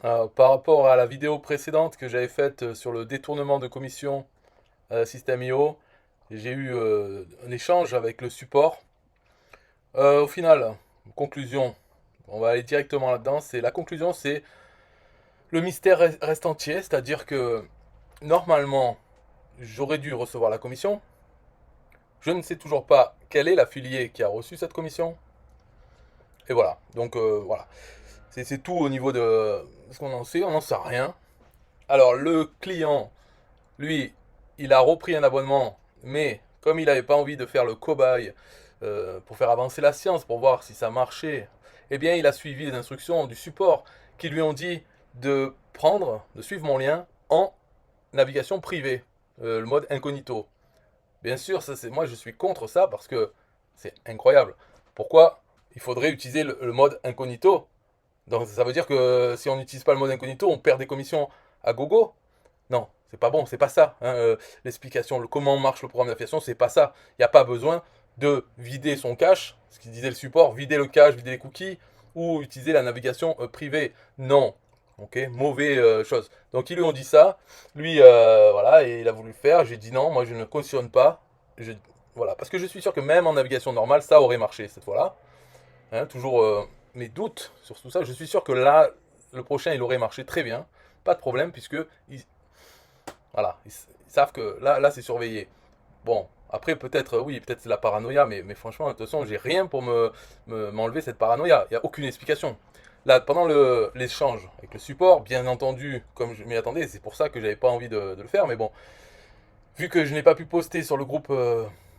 Par rapport à la vidéo précédente que j'avais faite sur le détournement de commission System.io, j'ai eu un échange avec le support. Au final, conclusion, on va aller directement là-dedans. C'est la conclusion, c'est le mystère reste entier, c'est-à-dire que normalement, j'aurais dû recevoir la commission. Je ne sais toujours pas quel est l'affilié qui a reçu cette commission. Et voilà. Donc voilà, c'est tout au niveau de ce qu'on en sait. On n'en sait rien. Alors le client, lui, il a repris un abonnement, mais comme il n'avait pas envie de faire le cobaye pour faire avancer la science, pour voir si ça marchait, eh bien il a suivi les instructions du support qui lui ont dit de suivre mon lien en navigation privée, le mode incognito. Bien sûr, moi je suis contre ça parce que c'est incroyable. Pourquoi il faudrait utiliser le mode incognito? Donc ça veut dire que si on n'utilise pas le mode incognito, on perd des commissions à gogo. Non, c'est pas bon, c'est pas ça. L'explication, comment marche le programme d'affiliation, c'est pas ça. Il n'y a pas besoin de vider son cache, ce qu'il disait le support, vider le cache, vider les cookies, ou utiliser la navigation privée. Non. Ok, mauvais chose. Donc ils lui ont dit ça. Lui, voilà, et il a voulu le faire. J'ai dit non, moi je ne cautionne pas. Je- voilà, parce que je suis sûr que même en navigation normale, ça aurait marché cette fois-là. Toujours mes doutes sur tout ça. Je suis sûr que là, le prochain, il aurait marché très bien. Pas de problème, puisque voilà, ils savent que là c'est surveillé. Bon, après, peut-être, oui, peut-être c'est la paranoïa, mais franchement, de toute façon, j'ai rien pour m'enlever cette paranoïa. Il n'y a aucune explication. Là, pendant l'échange avec le support, bien entendu, comme je m'y attendais, c'est pour ça que j'avais pas envie de le faire, mais bon, vu que je n'ai pas pu poster sur le groupe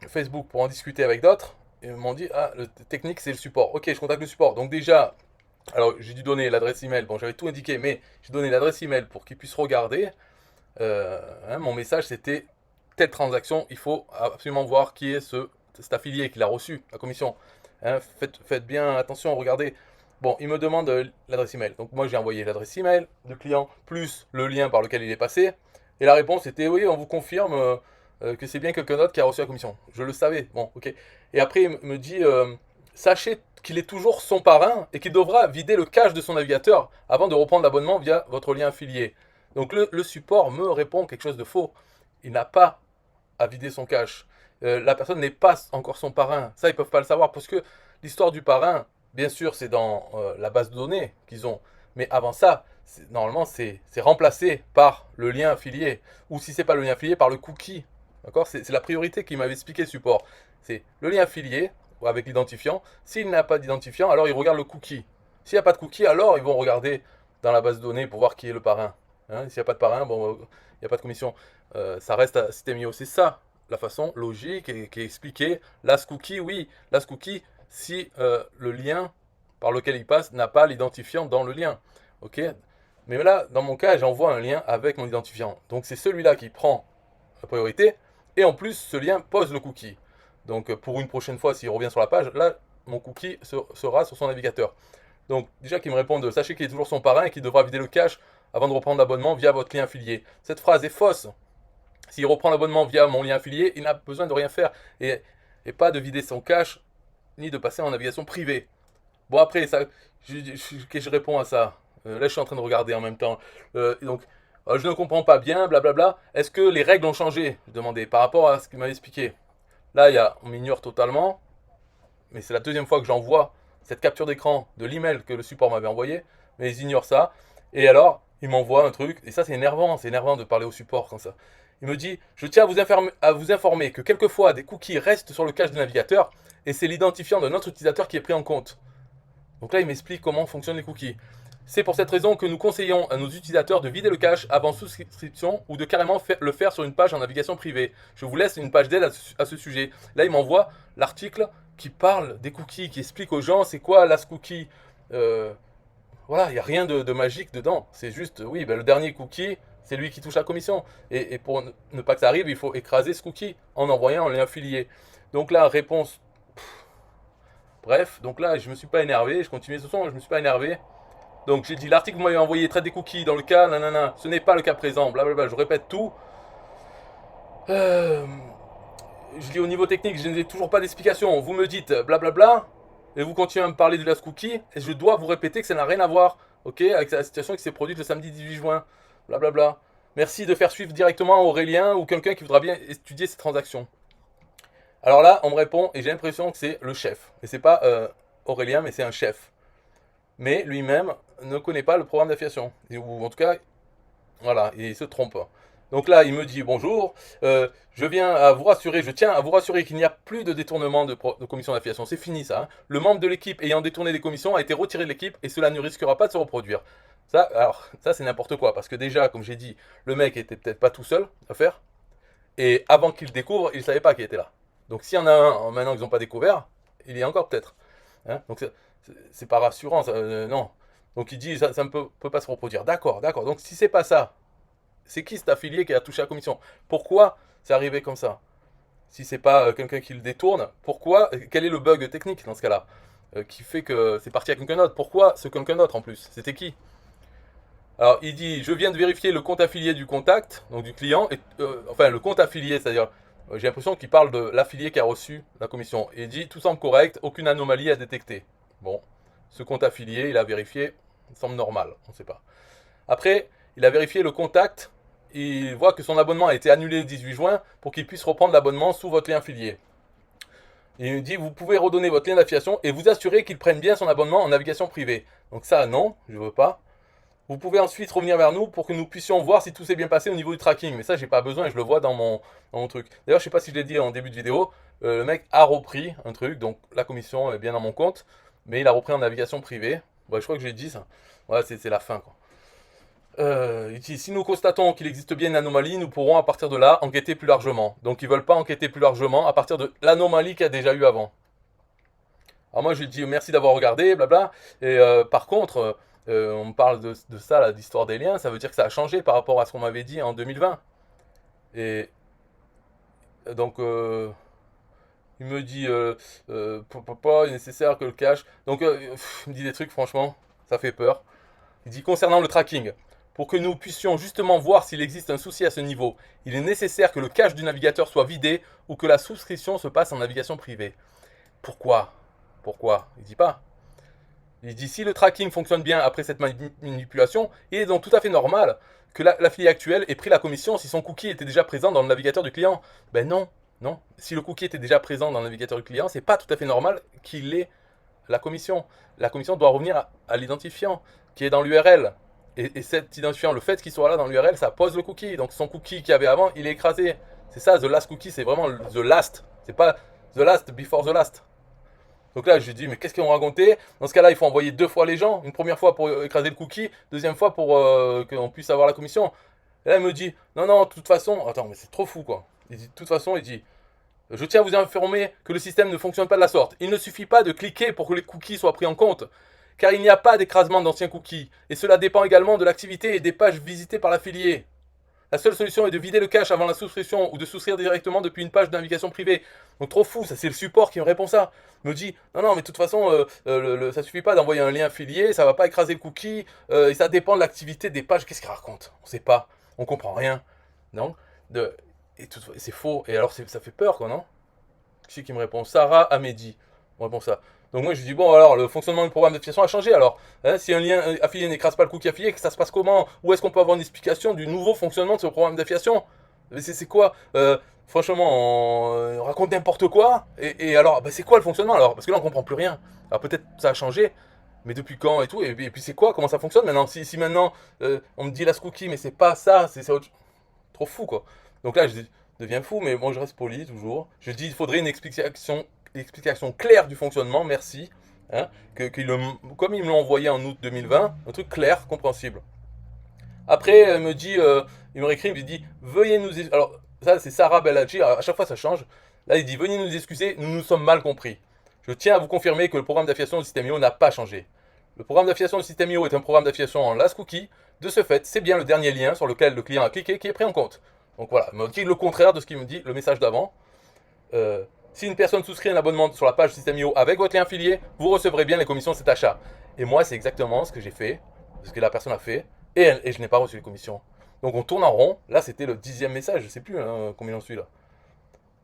Facebook pour en discuter avec d'autres, ils m'ont dit, ah, le technique, c'est le support. Ok, je contacte le support. Donc déjà, alors j'ai dû donner l'adresse email, bon, j'avais tout indiqué, mais j'ai donné l'adresse email pour qu'ils puissent regarder. Mon message, c'était telle transaction, il faut absolument voir qui est cet affilié qui l'a reçu, la commission. Faites bien attention, regardez. Bon, il me demande l'adresse email. Donc moi j'ai envoyé l'adresse email du client plus le lien par lequel il est passé. Et la réponse était oui, on vous confirme que c'est bien quelqu'un d'autre qui a reçu la commission. Je le savais. Bon, ok. Et après il me dit sachez qu'il est toujours son parrain et qu'il devra vider le cache de son navigateur avant de reprendre l'abonnement via votre lien affilié. Donc le support me répond quelque chose de faux. Il n'a pas à vider son cache. La personne n'est pas encore son parrain. Ça, ils ne peuvent pas le savoir parce que l'histoire du parrain, bien sûr, c'est dans la base de données qu'ils ont. Mais avant ça, normalement, c'est remplacé par le lien affilié. Ou si c'est pas le lien affilié, par le cookie. D'accord. C'est la priorité qu'il m'avait expliqué le support. C'est le lien affilié avec l'identifiant. S'il n'a pas d'identifiant, alors ils regardent le cookie. S'il n'y a pas de cookie, alors ils vont regarder dans la base de données pour voir qui est le parrain. S'il n'y a pas de parrain, bon, il n'y a pas de commission. Ça reste à System.io. C'est ça la façon logique et qui est expliquée. Last cookie, oui, last cookie, si le lien par lequel il passe n'a pas l'identifiant dans le lien. Ok. Mais là, dans mon cas, j'envoie un lien avec mon identifiant. Donc c'est celui-là qui prend la priorité. Et en plus, ce lien pose le cookie. Donc pour une prochaine fois, s'il revient sur la page, là, mon cookie sera sur son navigateur. Donc déjà qu'il me réponde, sachez qu'il est toujours son parrain et qu'il devra vider le cache avant de reprendre l'abonnement via votre lien affilié. Cette phrase est fausse. S'il reprend l'abonnement via mon lien affilié, il n'a besoin de rien faire et pas de vider son cache ni de passer en navigation privée. Bon après, ça, je réponds à ça. Là, je suis en train de regarder en même temps. Donc, je ne comprends pas bien, blablabla. Est-ce que les règles ont changé? Je demandais par rapport à ce qu'il m'avait expliqué. Là, on m'ignore totalement, mais c'est la deuxième fois que j'envoie cette capture d'écran de l'email que le support m'avait envoyé, mais ils ignorent ça. Et alors, ils m'envoient un truc, et ça c'est énervant de parler au support comme ça. Il me dit, je tiens à vous informer que quelquefois des cookies restent sur le cache du navigateur, et c'est l'identifiant de notre utilisateur qui est pris en compte. Donc là, il m'explique comment fonctionnent les cookies. C'est pour cette raison que nous conseillons à nos utilisateurs de vider le cache avant souscription ou de carrément le faire sur une page en navigation privée. Je vous laisse une page d'aide à ce sujet. Là, il m'envoie l'article qui parle des cookies, qui explique aux gens c'est quoi last cookie. Voilà, il n'y a rien de magique dedans. C'est juste, oui, ben, le dernier cookie, c'est lui qui touche la commission. Et pour ne pas que ça arrive, il faut écraser ce cookie en envoyant un lien affilié. Donc là, réponse. Bref, donc là, je me suis pas énervé. Je continue ce son, je me suis pas énervé. Donc j'ai dit l'article que vous m'avez envoyé traite des cookies dans le cas, nanana. Ce n'est pas le cas présent, blablabla. Je répète tout. Euh, je dis au niveau technique, je n'ai toujours pas d'explication. Vous me dites blablabla, et vous continuez à me parler de last cookie, et je dois vous répéter que ça n'a rien à voir ok, avec la situation qui s'est produite le samedi 18 juin, blablabla. Merci de faire suivre directement à Aurélien ou quelqu'un qui voudra bien étudier ces transactions. Alors là, on me répond, et j'ai l'impression que c'est le chef. Et c'est pas Aurélien, mais c'est un chef. Mais lui-même ne connaît pas le programme d'affiliation. Ou en tout cas, voilà, et il se trompe. Donc là, il me dit bonjour, je tiens à vous rassurer qu'il n'y a plus de détournement de commission d'affiliation. C'est fini ça. Hein. Le membre de l'équipe ayant détourné des commissions a été retiré de l'équipe et cela ne risquera pas de se reproduire. Ça c'est n'importe quoi, parce que déjà, comme j'ai dit, le mec était peut-être pas tout seul à faire, et avant qu'il le découvre, il ne savait pas qu'il était là. Donc s'il y en a un, maintenant qu'ils n'ont pas découvert, il y a encore peut-être. Hein. Donc c'est pas rassurant, non. Donc il dit, ça ne peut pas se reproduire. D'accord, d'accord. Donc si c'est pas ça, c'est qui cet affilié qui a touché la commission? Pourquoi c'est arrivé comme ça? Si c'est pas quelqu'un qui le détourne, pourquoi? Quel est le bug technique dans ce cas-là qui fait que c'est parti à quelqu'un d'autre? Pourquoi ce quelqu'un d'autre en plus? C'était qui? Alors il dit, je viens de vérifier le compte affilié du contact, donc du client, enfin le compte affilié, c'est-à-dire j'ai l'impression qu'il parle de l'affilié qui a reçu la commission. Et il dit, tout semble correct, aucune anomalie à détecter. Bon, ce compte affilié, il a vérifié, il semble normal, on ne sait pas. Après, il a vérifié le contact, il voit que son abonnement a été annulé le 18 juin pour qu'il puisse reprendre l'abonnement sous votre lien affilié. Il dit, vous pouvez redonner votre lien d'affiliation et vous assurer qu'il prenne bien son abonnement en navigation privée. Donc ça, non, je ne veux pas. Vous pouvez ensuite revenir vers nous pour que nous puissions voir si tout s'est bien passé au niveau du tracking. Mais ça, j'ai pas besoin, je le vois dans mon truc. D'ailleurs, je sais pas si je l'ai dit en début de vidéo, le mec a repris un truc, donc la commission est bien dans mon compte, mais il a repris en navigation privée. Ouais, je crois que j'ai dit ça. Ouais, c'est la fin, quoi. Il dit, si nous constatons qu'il existe bien une anomalie, nous pourrons à partir de là enquêter plus largement. Donc ils veulent pas enquêter plus largement à partir de l'anomalie qu'il y a déjà eu avant. Alors moi je lui dis merci d'avoir regardé, blabla. Et par contre, on me parle de ça, là, d'histoire des liens, ça veut dire que ça a changé par rapport à ce qu'on m'avait dit en 2020. Et donc il me dit il est nécessaire que le cache. Donc il me dit des trucs franchement, ça fait peur. Il dit concernant le tracking, pour que nous puissions justement voir s'il existe un souci à ce niveau, il est nécessaire que le cache du navigateur soit vidé ou que la souscription se passe en navigation privée. Pourquoi? Pourquoi? Il dit pas. Il dit si le tracking fonctionne bien après cette manipulation, il est donc tout à fait normal que l'affilié actuel ait pris la commission si son cookie était déjà présent dans le navigateur du client. Ben non, non. Si le cookie était déjà présent dans le navigateur du client, c'est pas tout à fait normal qu'il ait la commission. La commission doit revenir à l'identifiant qui est dans l'URL. Et cet identifiant, le fait qu'il soit là dans l'URL, ça pose le cookie. Donc son cookie qu'il y avait avant, il est écrasé. C'est ça, the last cookie, c'est vraiment the last. C'est pas the last before the last. Donc là, je lui dis, mais qu'est-ce qu'ils ont raconté? Dans ce cas-là, il faut envoyer 2 fois les gens. Une première fois pour écraser le cookie, deuxième fois pour qu'on puisse avoir la commission. Et là, il me dit, non, non, de toute façon, attends, mais c'est trop fou, quoi. Il dit, de toute façon, il dit, je tiens à vous informer que le système ne fonctionne pas de la sorte. Il ne suffit pas de cliquer pour que les cookies soient pris en compte, car il n'y a pas d'écrasement d'anciens cookies. Et cela dépend également de l'activité et des pages visitées par l'affilié. La seule solution est de vider le cache avant la souscription ou de souscrire directement depuis une page de navigation privée. Donc trop fou, ça c'est le support qui me répond ça. Il me dit, non, non, mais de toute façon, ça suffit pas d'envoyer un lien affilié, ça va pas écraser le cookie, et ça dépend de l'activité des pages. Qu'est-ce qu'il raconte? On sait pas, on comprend rien. Non et c'est faux, et alors ça fait peur quoi, non? Qui c'est qui me répond? Sarah Amédi. On répond ça. Donc moi je dis bon alors le fonctionnement du programme d'affiliation a changé alors. Hein, si un lien affilié n'écrase pas le cookie affilié, ça se passe comment? Où est-ce qu'on peut avoir une explication du nouveau fonctionnement de ce programme d'affiliation? C'est quoi franchement on raconte n'importe quoi et alors c'est quoi le fonctionnement alors? Parce que là on comprend plus rien. Alors peut-être ça a changé, mais depuis quand et tout et puis c'est quoi? Comment ça fonctionne maintenant? Si maintenant on me dit last cookie mais c'est pas ça, c'est autre... trop fou quoi. Donc là je deviens fou mais bon je reste poli toujours. Je dis il faudrait une explication claire du fonctionnement, merci. Hein, comme ils me l'ont envoyé en août 2020, un truc clair, compréhensible. Après, il me réécrit, il me dit, veuillez nous... Alors, ça, c'est Sarah Bellaggi, à chaque fois ça change. Là, il dit, veuillez nous excuser, nous nous sommes mal compris. Je tiens à vous confirmer que le programme d'affiliation du système IO n'a pas changé. Le programme d'affiliation du système IO est un programme d'affiliation en last cookie. De ce fait, c'est bien le dernier lien sur lequel le client a cliqué qui est pris en compte. Donc voilà, il me dit le contraire de ce qu'il me dit, le message d'avant. Si une personne souscrit un abonnement sur la page System.io avec votre lien affilié, vous recevrez bien les commissions de cet achat. Et moi, c'est exactement ce que j'ai fait, ce que la personne a fait, et je n'ai pas reçu les commissions. Donc on tourne en rond. Là, c'était le 10e message, je ne sais plus combien j'en suis là.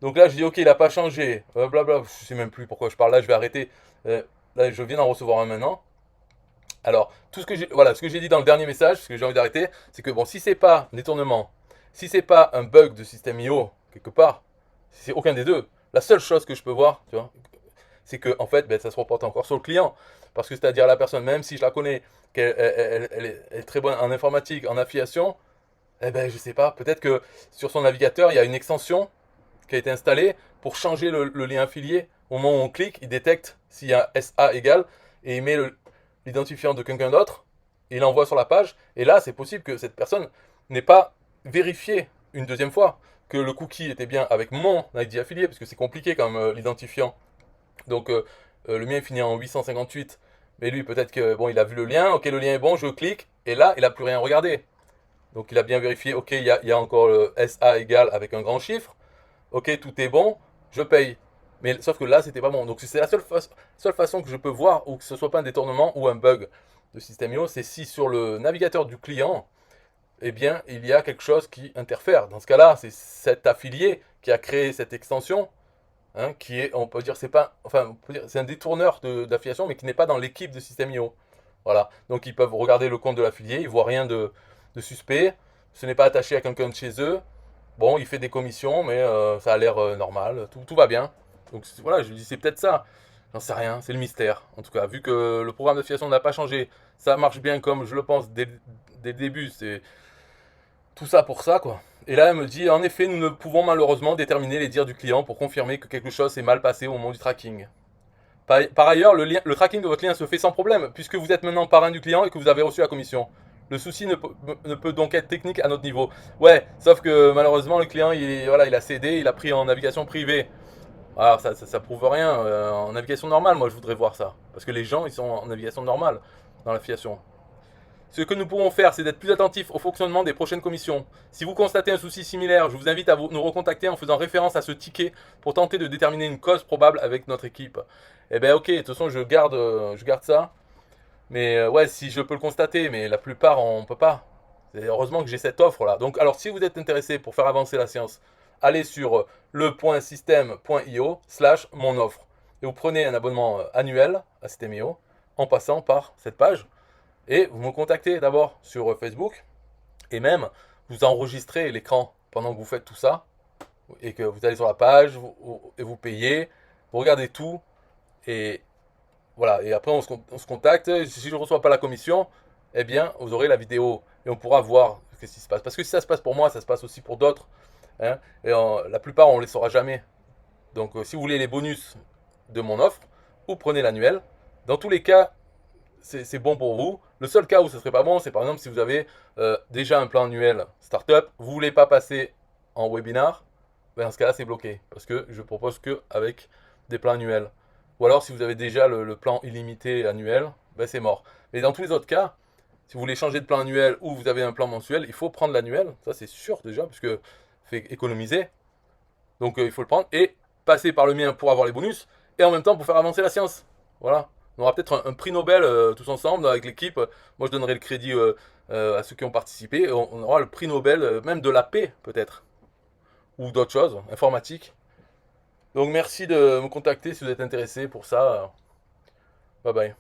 Donc là, je dis ok, il n'a pas changé, blabla, je ne sais même plus pourquoi je parle là, je vais arrêter. Là, je viens d'en recevoir un maintenant. Alors, tout ce que j'ai, voilà, ce que j'ai dit dans le dernier message, ce que j'ai envie d'arrêter, c'est que bon, si c'est pas un détournement, si c'est pas un bug de système IO quelque part, si c'est aucun des deux, la seule chose que je peux voir, tu vois, c'est que en fait, ben, ça se reporte encore sur le client, parce que c'est-à-dire la personne, même si je la connais, qu'elle est très bonne en informatique, en affiliation, eh ben, je sais pas, peut-être que sur son navigateur, il y a une extension qui a été installée pour changer le lien affilié. Au moment où on clique, il détecte s'il y a SA égal et il met l'identifiant de quelqu'un d'autre, et il l'envoie sur la page. Et là, c'est possible que cette personne n'ait pas vérifié une deuxième fois que le cookie était bien avec mon ID affilié, parce que c'est compliqué comme l'identifiant. Donc le mien finit en 858, mais lui peut-être que bon, il a vu le lien, ok, le lien est bon, je clique, et là, il n'a plus rien regardé. Donc il a bien vérifié, ok, il y a encore le SA égal avec un grand chiffre, ok, tout est bon, je paye. Mais sauf que là, c'était pas bon. Donc c'est la seule façon que je peux voir ou que ce soit pas un détournement ou un bug de System.io, c'est si sur le navigateur du client, eh bien, il y a quelque chose qui interfère. Dans ce cas-là, c'est cet affilié qui a créé cette extension, hein, qui est, on peut dire, c'est pas, enfin, on peut dire, c'est un détourneur d'affiliation, mais qui n'est pas dans l'équipe de System.io. Voilà. Donc ils peuvent regarder le compte de l'affilié, ils voient rien de suspect, ce n'est pas attaché à quelqu'un de chez eux. Bon, il fait des commissions, mais ça a l'air normal, tout va bien. Donc voilà, je dis c'est peut-être ça. J'en sais rien, c'est le mystère. En tout cas, vu que le programme d'affiliation n'a pas changé, ça marche bien comme je le pense dès le début, c'est tout ça pour ça, quoi. Et là, elle me dit, en effet, nous ne pouvons malheureusement déterminer les dires du client pour confirmer que quelque chose s'est mal passé au moment du tracking. Par ailleurs, le tracking de votre lien se fait sans problème, puisque vous êtes maintenant parrain du client et que vous avez reçu la commission. Le souci ne peut donc être technique à notre niveau. Ouais, sauf que malheureusement, le client, voilà, il a cédé, il a pris en navigation privée. Alors, ça prouve rien. En navigation normale, moi, je voudrais voir ça. Parce que les gens, ils sont en navigation normale dans l'affiliation. Ce que nous pouvons faire, c'est d'être plus attentifs au fonctionnement des prochaines commissions. Si vous constatez un souci similaire, je vous invite à nous recontacter en faisant référence à ce ticket pour tenter de déterminer une cause probable avec notre équipe. Eh ben ok, de toute façon je garde ça. Mais ouais, si je peux le constater, mais la plupart on peut pas. Et heureusement que j'ai cette offre là. Donc alors si vous êtes intéressé pour faire avancer la science, allez sur le.system.io/mon offre. Et vous prenez un abonnement annuel à System.io en passant par cette page. Et vous me contactez d'abord sur Facebook, et même vous enregistrez l'écran pendant que vous faites tout ça, et que vous allez sur la page, et vous payez, vous regardez tout, et voilà, et après on se contacte. Si je ne reçois pas la commission, eh bien vous aurez la vidéo, et on pourra voir ce qui se passe. Parce que si ça se passe pour moi, ça se passe aussi pour d'autres, hein, et la plupart on ne les saura jamais. Donc si vous voulez les bonus de mon offre, vous prenez l'annuel. Dans tous les cas, c'est bon pour vous. Le seul cas où ce serait pas bon, c'est par exemple si vous avez déjà un plan annuel startup, vous voulez pas passer en webinar, ben dans ce cas-là c'est bloqué parce que je propose que avec des plans annuels. Ou alors si vous avez déjà le plan illimité annuel, ben c'est mort. Mais dans tous les autres cas, si vous voulez changer de plan annuel ou vous avez un plan mensuel, il faut prendre l'annuel, ça c'est sûr déjà, parce que fait économiser. Donc il faut le prendre et passer par le mien pour avoir les bonus et en même temps pour faire avancer la science. Voilà. On aura peut-être un prix Nobel tous ensemble avec l'équipe. Moi, je donnerai le crédit à ceux qui ont participé. Et on aura le prix Nobel, même de la paix, peut-être. Ou d'autres choses, informatique. Donc, merci de me contacter si vous êtes intéressé pour ça. Bye bye.